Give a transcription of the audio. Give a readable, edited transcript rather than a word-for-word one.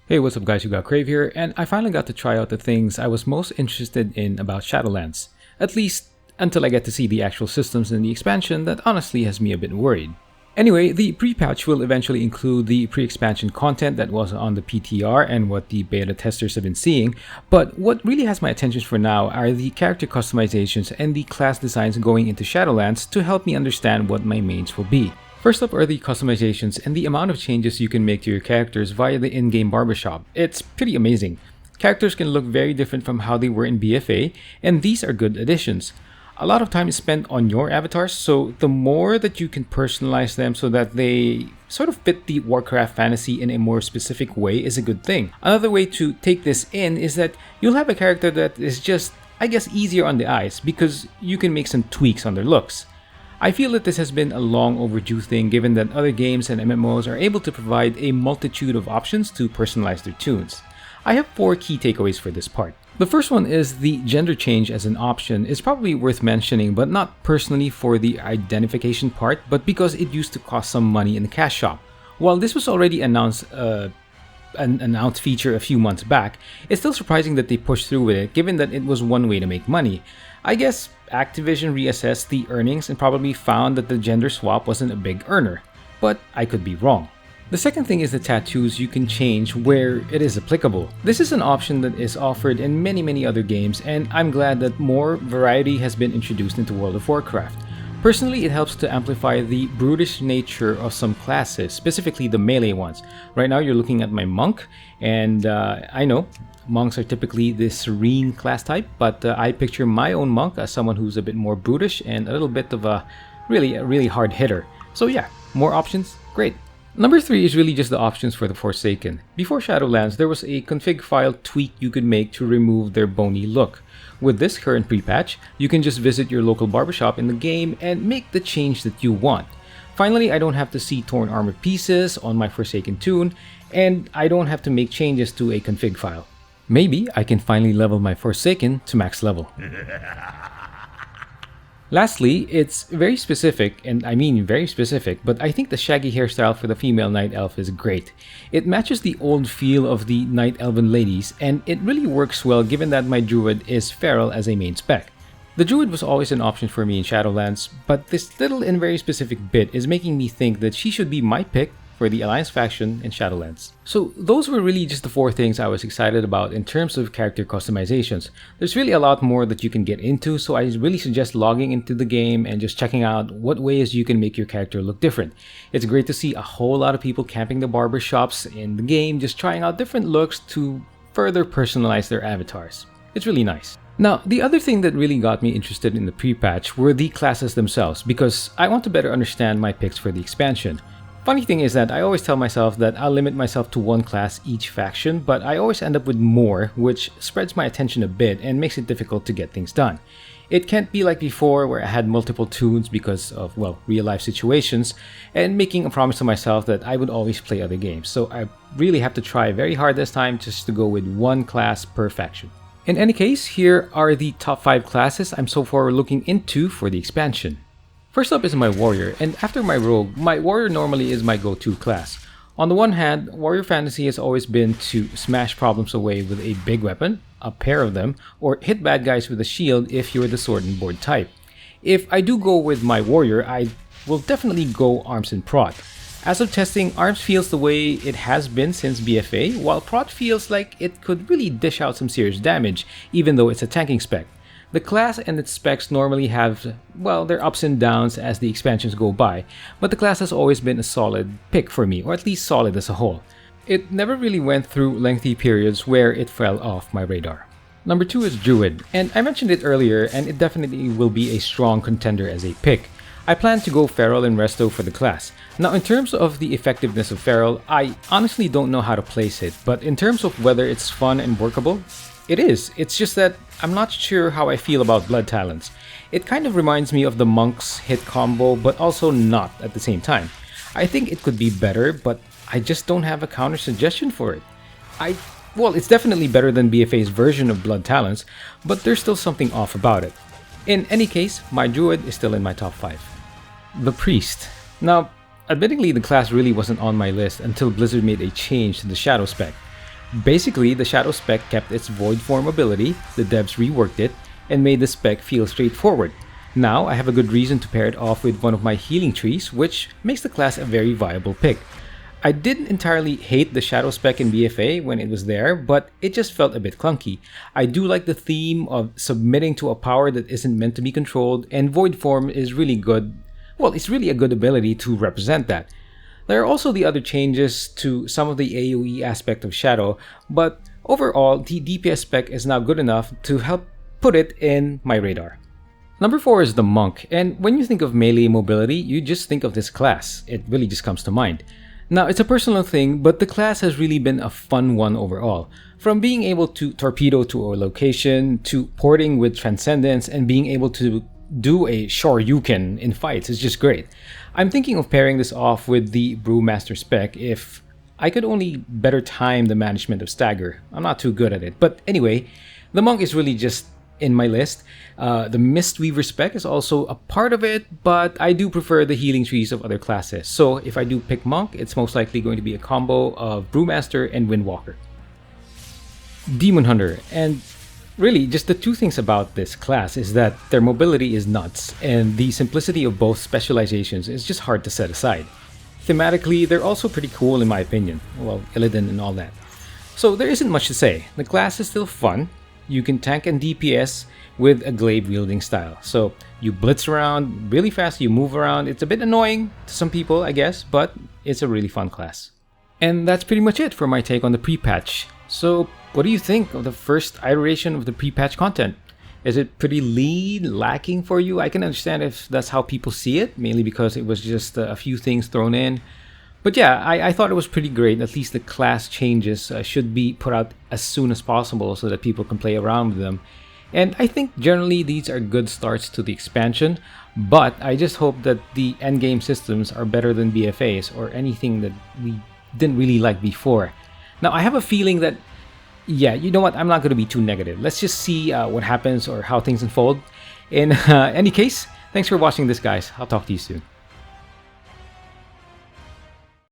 Hey, what's up guys, you got Crave here, and I finally got to try out the things I was most interested in about Shadowlands. At least, until I get to see the actual systems in the expansion that honestly has me a bit worried. Anyway, the pre-patch will eventually include the pre-expansion content that was on the PTR and what the beta testers have been seeing, but what really has my attention for now are the character customizations and the class designs going into Shadowlands to help me understand what my mains will be. First up are the customizations and the amount of changes you can make to your characters via the in-game barbershop. It's pretty amazing. Characters can look very different from how they were in BFA, and these are good additions. A lot of time is spent on your avatars, so the more that you can personalize them so that they sort of fit the Warcraft fantasy in a more specific way is a good thing. Another way to take this in is that you'll have a character that is just, I guess, easier on the eyes because you can make some tweaks on their looks. I feel that this has been a long overdue thing given that other games and MMOs are able to provide a multitude of options to personalize their tunes. I have 4 key takeaways for this part. The first one is the gender change as an option is probably worth mentioning, but not personally for the identification part, but because it used to cost some money in the cash shop. While this was already announced feature a few months back, it's still surprising that they pushed through with it given that it was one way to make money. I guess Activision reassessed the earnings and probably found that the gender swap wasn't a big earner, but I could be wrong. The second thing is the tattoos you can change where it is applicable. This is an option that is offered in many other games, and I'm glad that more variety has been introduced into World of Warcraft. Personally, it helps to amplify the brutish nature of some classes, specifically the melee ones. Right now you're looking at my monk, and I know monks are typically the serene class type, but I picture my own monk as someone who's a bit more brutish and a little bit of a really hard hitter. So yeah, more options, great. Number 3 is really just the options for the Forsaken. Before Shadowlands, there was a config file tweak you could make to remove their bony look. With this current pre-patch, you can just visit your local barbershop in the game and make the change that you want. Finally, I don't have to see torn armor pieces on my Forsaken tune, and I don't have to make changes to a config file. Maybe I can finally level my Forsaken to max level. Lastly, it's very specific, and I mean very specific, but I think the shaggy hairstyle for the female Night Elf is great. It matches the old feel of the Night Elven ladies, and it really works well given that my Druid is feral as a main spec. The Druid was always an option for me in Shadowlands, but this little and very specific bit is making me think that she should be my pick for the Alliance faction in Shadowlands. So those were really just the 4 things I was excited about in terms of character customizations. There's really a lot more that you can get into, so I really suggest logging into the game and just checking out what ways you can make your character look different. It's great to see a whole lot of people camping the barber shops in the game, just trying out different looks to further personalize their avatars. It's really nice. Now, the other thing that really got me interested in the pre-patch were the classes themselves, because I want to better understand my picks for the expansion. Funny thing is that I always tell myself that I'll limit myself to 1 class each faction, but I always end up with more, which spreads my attention a bit and makes it difficult to get things done. It can't be like before where I had multiple tunes because of, well, real life situations, and making a promise to myself that I would always play other games, so I really have to try very hard this time just to go with 1 class per faction. In any case, here are the top 5 classes I'm so far looking into for the expansion. First up is my warrior, and after my rogue, my warrior normally is my go-to class. On the one hand, warrior fantasy has always been to smash problems away with a big weapon, a pair of them, or hit bad guys with a shield if you're the sword and board type. If I do go with my warrior, I will definitely go arms and prot. As of testing, arms feels the way it has been since BFA, while prot feels like it could really dish out some serious damage, even though it's a tanking spec. The class and its specs normally have, well, their ups and downs as the expansions go by, but the class has always been a solid pick for me, or at least solid as a whole. It never really went through lengthy periods where it fell off my radar. Number 2 is Druid, and I mentioned it earlier, and it definitely will be a strong contender as a pick. I plan to go Feral and Resto for the class. Now, in terms of the effectiveness of Feral, I honestly don't know how to place it, but in terms of whether it's fun and workable, it is. It's just that I'm not sure how I feel about Blood Talents. It kind of reminds me of the Monk's hit combo, but also not at the same time. I think it could be better, but I just don't have a counter suggestion for it. Well, it's definitely better than BFA's version of Blood Talents, but there's still something off about it. In any case, my Druid is still in my top 5. The Priest. Now, admittingly, the class really wasn't on my list until Blizzard made a change to the Shadow spec. Basically, the Shadow spec kept its Void form ability, the devs reworked it, and made the spec feel straightforward. Now, I have a good reason to pair it off with one of my healing trees, which makes the class a very viable pick. I didn't entirely hate the Shadow spec in BFA when it was there, but it just felt a bit clunky. I do like the theme of submitting to a power that isn't meant to be controlled, and Void form is really good. Well, it's really a good ability to represent that. There are also the other changes to some of the AoE aspect of Shadow, but overall, the DPS spec is now good enough to help put it in my radar. Number 4 is the Monk, and when you think of melee mobility, you just think of this class. It really just comes to mind. Now, it's a personal thing, but the class has really been a fun one overall. From being able to torpedo to a location, to porting with Transcendence, and being able to do a Shoryuken in fights is just great. I'm thinking of pairing this off with the Brewmaster spec if I could only better time the management of Stagger. I'm not too good at it. But anyway, the Monk is really just in my list. The Mistweaver spec is also a part of it, but I do prefer the healing trees of other classes. So if I do pick Monk, it's most likely going to be a combo of Brewmaster and Windwalker. Demon Hunter, and really just the two things about this class is that their mobility is nuts, and the simplicity of both specializations is just hard to set aside. Thematically, they're also pretty cool in my opinion. Well, Illidan and all that. So there isn't much to say. The class is still fun. You can tank and DPS with a glaive wielding style. So you blitz around really fast, you move around. It's a bit annoying to some people, I guess, but it's a really fun class. And that's pretty much it for my take on the pre-patch. So what do you think of the first iteration of the pre-patch content? Is it pretty lean, lacking for you? I can understand if that's how people see it, mainly because it was just a few things thrown in. But yeah, I thought it was pretty great. At least the class changes should be put out as soon as possible so that people can play around with them. And I think generally these are good starts to the expansion, but I just hope that the endgame systems are better than BFAs or anything that we didn't really like before. Now, I have a feeling that, yeah, you know what, I'm not going to be too negative. Let's just see what happens or how things unfold. In any case, thanks for watching this, guys. I'll talk to you soon.